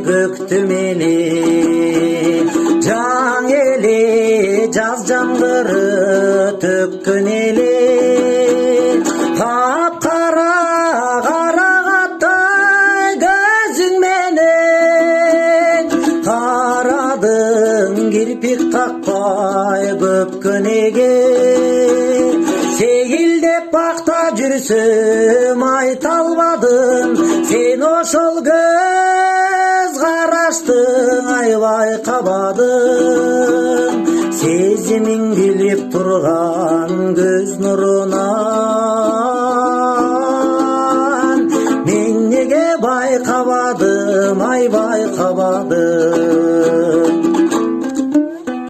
көктем эле жаң эле жаз жаңбыры төккөн эле капкара карагаттай көзүң менен карадың кирпик какпай көп көнеге сейилдеп бакта жүрсөм айта албадым сен ошол көз караштың аябай кабадың сезимиң билип турган көз нуруна